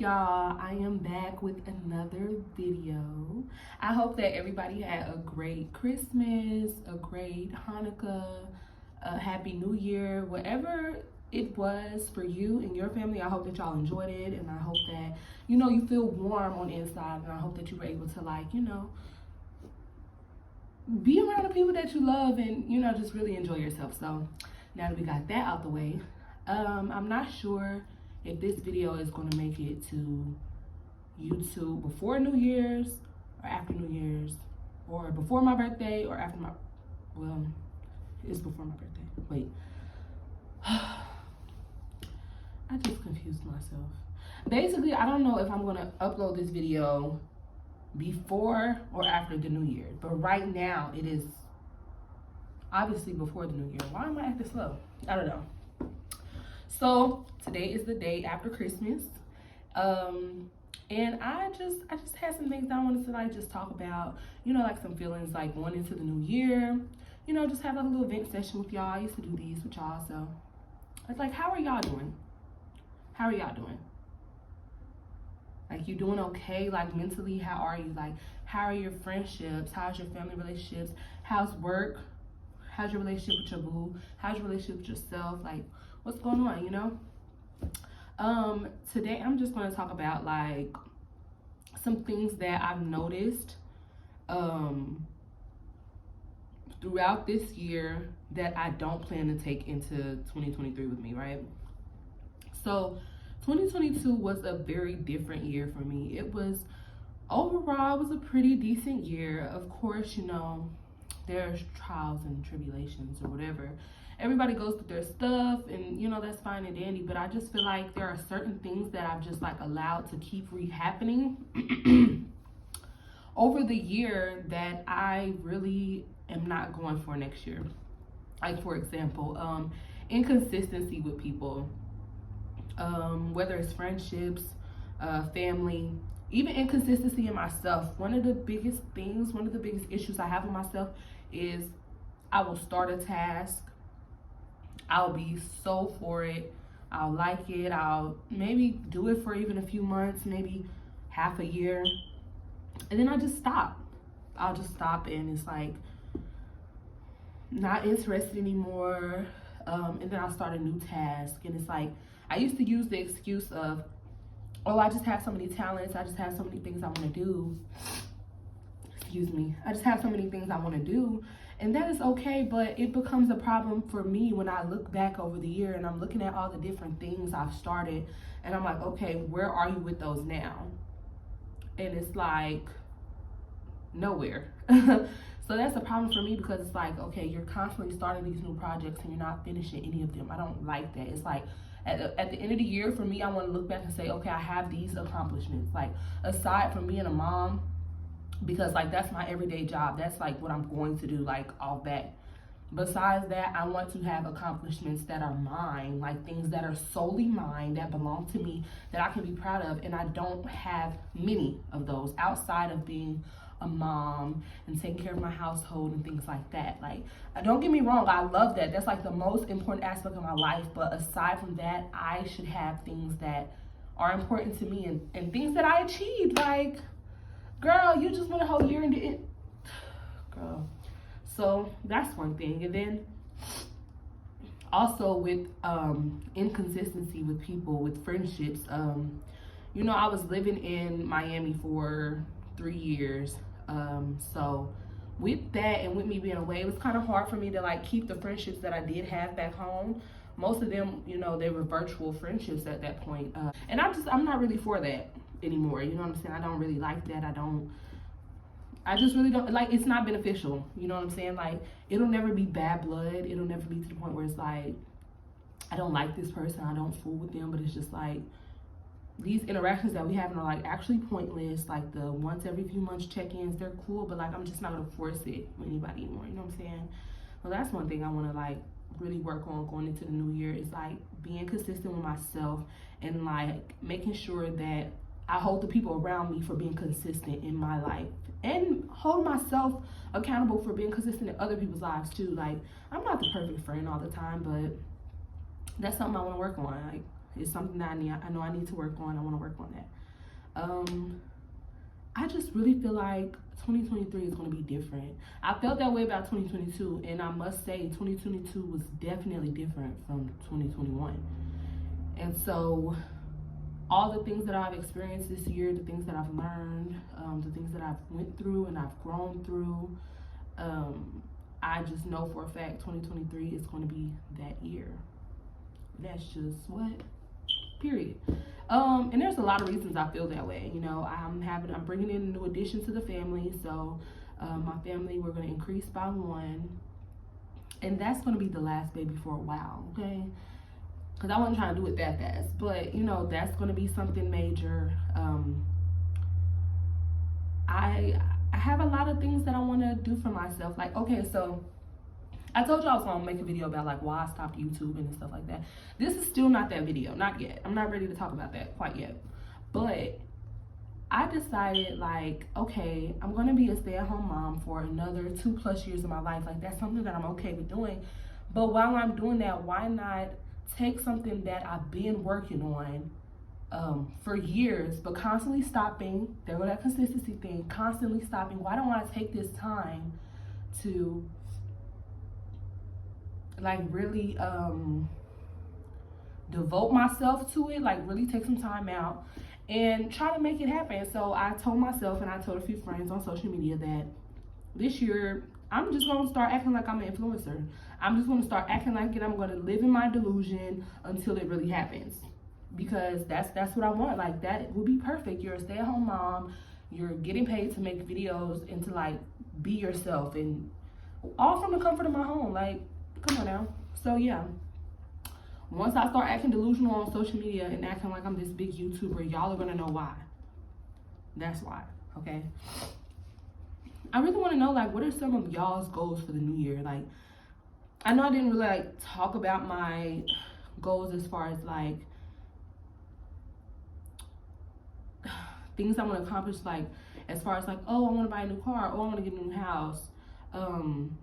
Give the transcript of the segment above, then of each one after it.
y'all? I am back with another video. I hope that everybody had a great Christmas, a great Hanukkah, a happy New Year, whatever it was for you and your family. I hope that y'all enjoyed it, and I hope that you feel warm on the inside, and I hope that you were able to be around the people that you love and just really enjoy yourself. So now that we got that out the way, I'm not sure if this video is going to make it to YouTube before New Year's or after New Year's, or before my birthday or after my, well, it's before my birthday. Wait. I just confused myself. Basically, I don't know if I'm going to upload this video before or after the New Year, but right now it is obviously before the New Year. Why am I acting slow? I don't know. So today is the day after Christmas, and I just had some things that I wanted to just talk about, like some feelings like going into the new year, just have a little vent session with y'all. I used to do these with y'all, so it's like, how are y'all doing? How are y'all doing? Like, you doing okay? Like, mentally, how are you? Like, how are your friendships? How's your family relationships? How's work? How's your relationship with your boo? How's your relationship with yourself? Like, what's going on, Today I'm just going to talk about like some things that I've noticed throughout this year that I don't plan to take into 2023 with me, right? So 2022 was a very different year for me. It was overall, it was a pretty decent year. Of course, there's trials and tribulations or whatever. Everybody goes through their stuff, and that's fine and dandy, but I just feel like there are certain things that I've just allowed to keep happening over the year that I really am not going for next year. Like, for example, inconsistency with people, whether it's friendships, family, even inconsistency in myself. One of the biggest issues I have with myself is I will start a task, I'll be so for it, I'll like it, I'll maybe do it for even a few months, maybe half a year, and then I just stop. I'll just stop, and it's like not interested anymore. And then I'll start a new task, and it's like I used to use the excuse of, oh, I just have so many talents, I just have so many things I want to do. Excuse me. I just have so many things I want to do. And that is okay, but it becomes a problem for me when I look back over the year and I'm looking at all the different things I've started, and I'm like, okay, where are you with those now? And it's like, nowhere. So that's a problem for me, because it's like, okay, you're constantly starting these new projects and you're not finishing any of them. I don't like that. It's like, at the end of the year, for me, I want to look back and say, okay, I have these accomplishments. Like, aside from being a mom, because that's my everyday job, that's what I'm going to do, all that. Besides that, I want to have accomplishments that are mine, things that are solely mine, that belong to me, that I can be proud of. And I don't have many of those outside of being a mom and taking care of my household and things like that. Don't get me wrong, I love that. That's the most important aspect of my life. But aside from that, I should have things that are important to me, and things that I achieved. Girl, you just went a whole year and didn't. Girl. So that's one thing. And then also with inconsistency with people, with friendships. I was living in Miami for 3 years. So with that, and with me being away, it was kind of hard for me to keep the friendships that I did have back home. Most of them, they were virtual friendships at that point. And I'm not really for that anymore. You know what I'm saying? I don't really like that. I just really don't, it's not beneficial. You know what I'm saying? It'll never be bad blood. It'll never be to the point where it's I don't like this person, I don't fool with them, but it's just these interactions that we have are actually pointless. The once every few months check-ins, they're cool, but I'm just not gonna force it with anybody anymore. You know what I'm saying? Well, that's one thing I want to really work on going into the new year, is being consistent with myself, and making sure that I hold the people around me for being consistent in my life, and hold myself accountable for being consistent in other people's lives too. I'm not the perfect friend all the time, but that's something I want to work on. It's something that I know I need to work on. I want to work on that. I just really feel like 2023 is going to be different. I felt that way about 2022, and I must say 2022 was definitely different from 2021. And so all the things that I've experienced this year, the things that I've learned, the things that I've went through and I've grown through, I just know for a fact 2023 is going to be that year. That's just what, period. And there's a lot of reasons I feel that way. You know, I'm bringing in a new addition to the family. So my family, we're going to increase by one, and that's going to be the last baby for a while. Okay. Because I wasn't trying to do it that fast, but you know, that's going to be something major. I have a lot of things that I want to do for myself. Like, okay, so I told you I was going to make a video about like why I stopped YouTube and stuff like that. This is still not that video, not yet. I'm not ready to talk about that quite yet. But I decided like, okay, I'm going to be a stay-at-home mom for another 2+ years of my life. Like, that's something that I'm okay with doing. But while I'm doing that, why not take something that I've been working on for years, but constantly stopping? There go that consistency thing, constantly stopping. Why don't I take this time to like really devote myself to it, like really take some time out and try to make it happen? So I told myself, and I told a few friends on social media, that this year I'm just going to start acting like I'm an influencer. I'm just going to start acting like it. I'm going to live in my delusion until it really happens, because that's what I want. Like, that would be perfect. You're a stay-at-home mom, you're getting paid to make videos and to like be yourself, and all from the comfort of my home. Like, come on now. So yeah, once I start acting delusional on social media and acting like I'm this big YouTuber, y'all are gonna know why. That's why. Okay, I really want to know, like, what are some of y'all's goals for the new year? Like, I know I didn't really like talk about my goals as far as like things I want to accomplish, like as far as like, oh, I want to buy a new car, oh, I want to get a new house.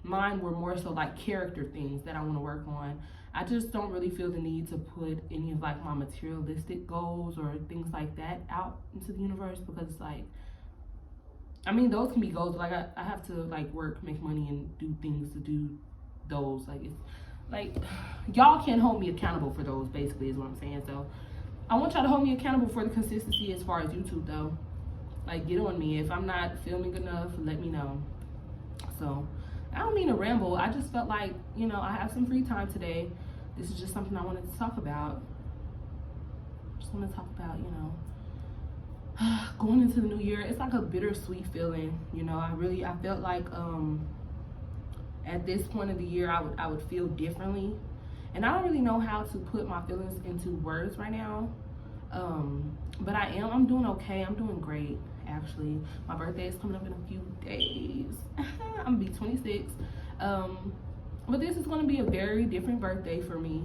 Mine were more so like character things that I want to work on. I just don't really feel the need to put any of like my materialistic goals or things like that out into the universe, because it's like, I mean, those can be goals, but like I have to like work, make money, and do things to do those. Like, it's like, y'all can't hold me accountable for those, basically, is what I'm saying. So I want y'all to hold me accountable for the consistency as far as YouTube though. Like, get on me. If I'm not filming enough, let me know. So I don't mean to ramble. I just felt like, you know, I have some free time today. This is just something I wanted to talk about. Just want to talk about, you know, going into the new year. It's like a bittersweet feeling, you know. I felt like at this point of the year I would feel differently, and I don't really know how to put my feelings into words right now. But I'm doing okay. I'm doing great, actually. My birthday is coming up in a few days. I'm gonna be 26. But this is gonna be a very different birthday for me.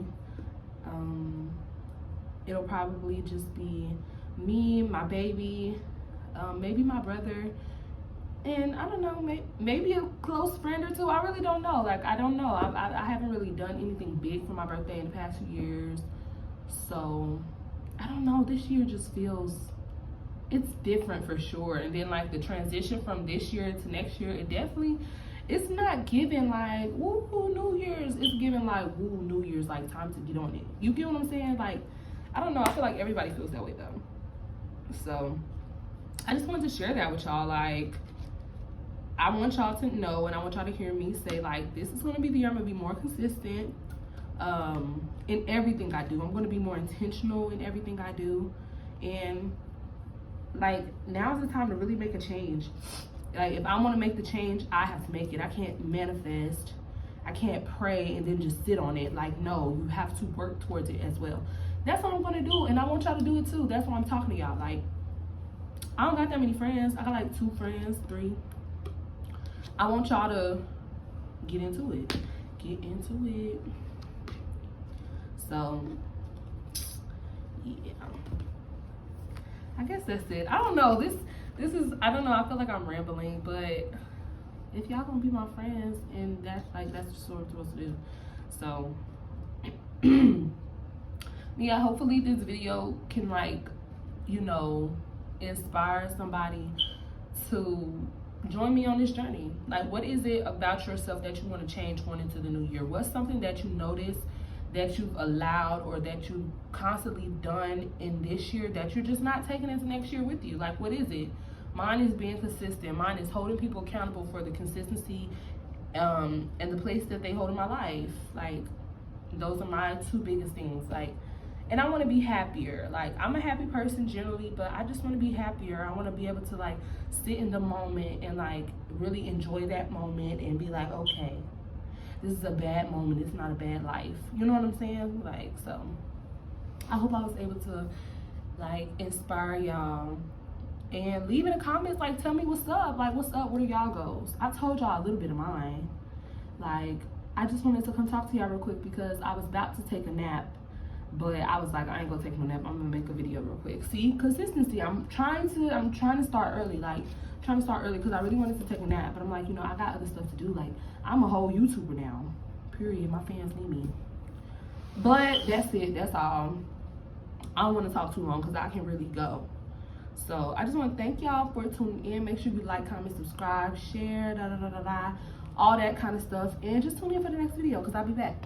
It'll probably just be me, my baby, maybe my brother, and I don't know, maybe a close friend or two. I really don't know. Like, I don't know. I haven't really done anything big for my birthday in the past few years, so I don't know. This year just feels, it's different for sure. And then like the transition from this year to next year, it's not giving like woo New Year's. It's giving like woo New Year's, like time to get on it. You get what I'm saying? Like, I don't know. I feel like everybody feels that way though. So I just wanted to share that with y'all. Like, I want y'all to know, and I want y'all to hear me say, like, this is going to be the year I'm going to be more consistent in everything I do. I'm going to be more intentional in everything I do. And, like, now's the time to really make a change. Like, if I want to make the change, I have to make it. I can't manifest. I can't pray and then just sit on it. Like, no, you have to work towards it as well. That's what I'm going to do, and I want y'all to do it too. That's why I'm talking to y'all. Like, I don't got that many friends. I got like 2 friends, 3. I want y'all to get into it. Get into it. So, yeah. I guess that's it. I don't know. This is, I don't know. I feel like I'm rambling, but if y'all gonna be my friends, and that's just what I'm supposed to do. So, yeah, hopefully this video can, like, you know, inspire somebody to join me on this journey. Like, what is it about yourself that you want to change going into the new year? What's something that you notice that you've allowed or that you've constantly done in this year that you're just not taking into next year with you? Like, what is it? Mine is being consistent. Mine is holding people accountable for the consistency and the place that they hold in my life. Like, those are my two biggest things. Like, and I want to be happier. Like, I'm a happy person generally, but I just want to be happier. I want to be able to, like, sit in the moment and, like, really enjoy that moment and be like, okay, this is a bad moment, it's not a bad life. You know what I'm saying? Like, so I hope I was able to, like, inspire y'all. And leave in the comments, like, tell me what's up. Like, what's up? What are y'all goals? I told y'all a little bit of mine. Like, I just wanted to come talk to y'all real quick because I was about to take a nap, but I was like, I ain't gonna take no nap. I'm gonna make a video real quick. See, consistency. I'm trying to start early. Like, trying to start early because I really wanted to take a nap, but I'm like, you know, I got other stuff to do. Like, I'm a whole YouTuber now. Period. My fans need me. But that's it. That's all. I don't want to talk too long because I can really go. So I just want to thank y'all for tuning in. Make sure you like, comment, subscribe, share, all that kind of stuff. And just tune in for the next video because I'll be back.